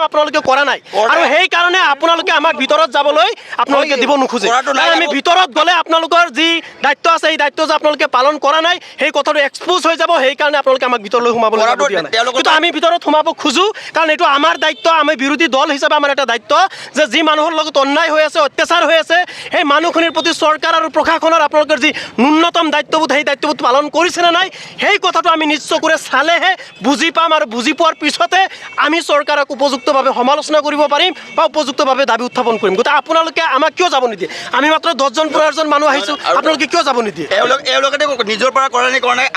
আপোনালোকে কৰা নাই আৰু সেই কাৰণে আপোনালোকে আমাক ভিতৰত যাবলৈ আপোনালোকে দিব নোখোজে আমি ভিতৰত গ'লে আপোনালোকৰ যি দায়িত্ব আছে এই দায়িত্ব যে আপোনালোকে পালন কৰা নাই সেই কথাটো এক্সপ'জ হৈ যাব সেই কাৰণে আপোনালোকে আমাক ভিতৰলৈ সোমাবলৈ দিয়া নাই কিন্তু আমি ভিতৰত সোমাব খোজো কাৰণ এইটো আমাৰ দায়িত্ব আমি বিৰোধী দল হিচাপে আমাৰ এটা দায়িত্ব যে যি মানুহৰ লগত অন্যায় হৈ আছে অত্যাচাৰ হৈ আছে সেই মানুহখিনিৰ প্ৰতি চৰকাৰ আৰু প্ৰশাসনৰ আপোনালোকৰ যি ন্যূনতম দায়িত্ববোধ সেই দায়িত্ববোধ পালন কৰিছে নে নাই সেই কথাটো আমি নিশ্চয় কৰি চালেহে বুজি পাম আৰু বুজি পোৱাৰ পিছতে আমি চৰকাৰক উপযুক্তভাৱে সমালোচনা কৰিব পাৰিম বা উপযুক্তভাৱে দাবী উত্থাপন কৰিম গতিকে আপোনালোকে আমাক কিয় যাব নিদিয়ে আমি মাত্ৰ 10জন 15জন মানুহ আহিছোঁ আপোনালোকে কিয় যাব নিদিয়ে এওঁলোকে নিজৰ পৰা কৰা নাই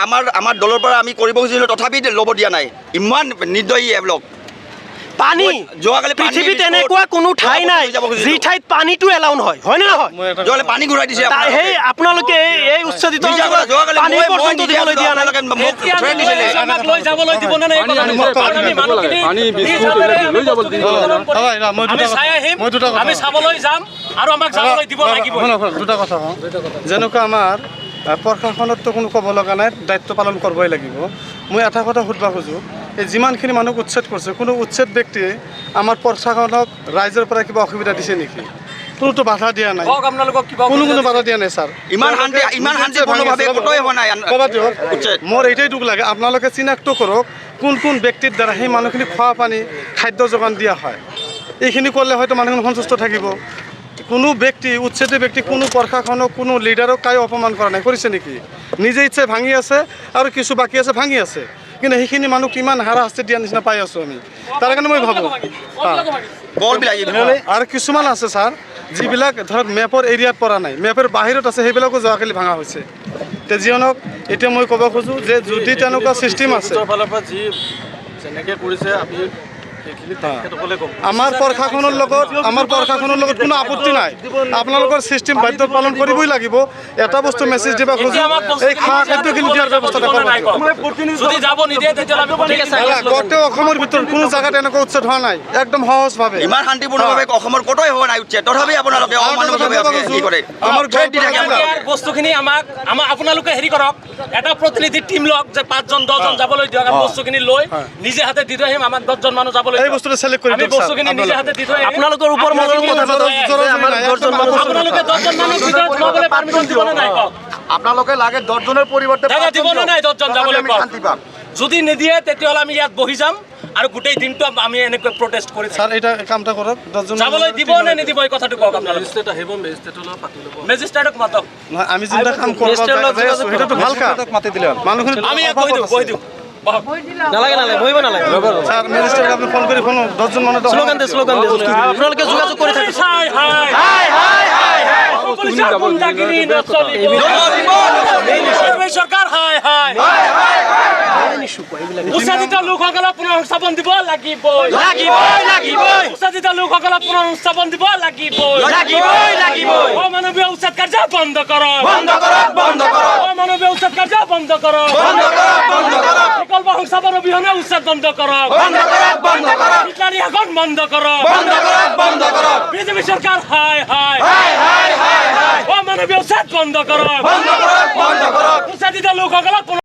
আমাৰ দলৰ পৰা আমি কৰিব খুজিছিলোঁ তথাপি ল'ব দিয়া নাই ইমান নিৰ্দয়ী এওঁলোক পানী পৃথিৱীত এনেকুৱা কোনো ঠাই নাই যি ঠাইত পানীটো এলাউ নহয় হয়নে নহয় পানী ঘূৰাই দিছে সেই আপোনালোকে এই উচ্ছেদিত পানী পৰ্যন্ত দিবলৈ দিয়া নাই আমি চাবলৈ যাম আৰু আমাক যাবলৈ দিব লাগিব দুটা কথা কওঁ যেনেকুৱা আমাৰ প্ৰশাসনতো কোনো ক'ব লগা নাই দায়িত্ব পালন কৰিবই লাগিব মই এটা কথা সুধিব খোজোঁ এই যিমানখিনি মানুহক উচ্ছেদ কৰিছে কোনো উচ্ছেদ ব্যক্তিয়ে আমাৰ প্ৰশাসনক ৰাইজৰ পৰা কিবা অসুবিধা দিছে নেকি কোনোতো বাধা দিয়া নাই কোনো বাধা দিয়া নাই ছাৰ মোৰ এইটাই দুখ লাগে আপোনালোকে চিনাক্ত কৰক কোন কোন ব্যক্তিৰ দ্বাৰা সেই মানুহখিনি খোৱা পানী খাদ্য যোগান দিয়া হয় এইখিনি কৰিলে হয়তো মানুহখিনি সন্তুষ্ট থাকিব কোনো ব্যক্তি উচ্ছেদ ব্যক্তি কোনো প্ৰশাসনক কোনো লিডাৰক কায়ো অপমান কৰা নাই কৰিছে নেকি নিজে ইচ্ছাই ভাঙি আছে আৰু কিছু বাকী আছে ভাঙি আছে কিন্তু সেইখিনি মানুহ কিমান হাৰাশাস্তি দিয়া নিচিনা পাই আছোঁ আমি তাৰ কাৰণে মই ভাবোঁ আৰু কিছুমান আছে ছাৰ যিবিলাক ধৰক মেপৰ এৰিয়াত পৰা নাই মেপৰ বাহিৰত আছে সেইবিলাকো যোৱাকালি ভাঙা হৈছে তে যিজনক এতিয়া মই ক'ব খোজোঁ যে যদি তেনেকুৱা ছিষ্টেম আছে যেনেকৈ কৰিছে আমি আমাৰ প্ৰশাসনৰ লগত কোনো আপত্তি নাই আপোনালোকৰ চিষ্টেম বাধ্য পালন কৰিবই লাগিব এটা বস্তু মেছেজ দিব খোজোঁ এই খোৱা খাদ্যখিনি দিয়াৰ ব্যৱস্থা গোটেই অসমৰ ভিতৰত কোনো জেগাত এনেকুৱা উচ্ছেদ হোৱা নাই একদম সহজভাৱে ইমান শান্তিপূৰ্ণভাৱে অসমৰ ক'তোই হোৱা নাই উচ্ছেদ তথাপি আপোনালোকে বস্তুখিনি আপোনালোকে হেৰি কৰক এটা প্ৰতিনিধি টীম লওক যে 5জন 10জন যাবলৈ দিয়ক বস্তুখিনি লৈ নিজে হাতে দি থৈ আহিম আমাক 10জন মানুহ যাবলৈ এই বস্তুটো সিলেক্ট কৰি দিয়ক বস্তুখিনি নিজে হাতে দি থৈ আপোনালোকৰ ওপৰ মজল কথা আমাৰ 10জন মানুহ আপোনালোকে 10জন মানুহ ভিতৰত সোমাবলৈ পাৰমিশ্যন দিব নে নাই কওক আপোনালোকে লাগে 10জনৰ পৰিৱৰ্তে দিব নে নাই 10জন যাবলৈ কওক যদি নিদিয়ে তেতিয়াহ'লে আমি ইয়াত বহি যাম আৰু গোটেই দিনটো আমি এনেকৈ প্ৰটেষ্ট কৰি ছাৰ এটা কামটা কৰক 10জন যাবলৈ দিব নে নিদিব এই কথাটো কওক আপোনালোকে মেজিষ্ট্ৰেটক মাতক নহয় আমি যেটা কাম কৰিব সেইটো ভাল কাম মাতি দিলে মানুহখিনি আমি ইয়াত বহি দিওঁ নালাগে বহিব নালাগে ছাৰ মেজিষ্ট্ৰেটক আপুনি ফোন কৰি 10জন মানুহ শ্লোগান দে আপোনালোকে যোগাযোগ কৰি থাকক চৰকাৰ উচ্ছেদিত লোকসকলক পুনঃস্থাপন দিব লাগিবই উচ্ছেদিত লোকসকলক পুনঃস্থাপন দিব লাগিবই অমানৱীয় উচ্ছেদ কাৰ্য বন্ধ কৰক অমানৱীয় উচ্ছেদ কাৰ্য বন্ধ কৰক বিকল্প সংস্থাপন অবিহনে উচ্ছেদ বন্ধ কৰক ইছলামী শাসন বন্ধ কৰক বিজেপি চৰকাৰ অমানৱীয় উচ্ছেদ বন্ধ কৰক উচ্ছেদিত লোকসকলক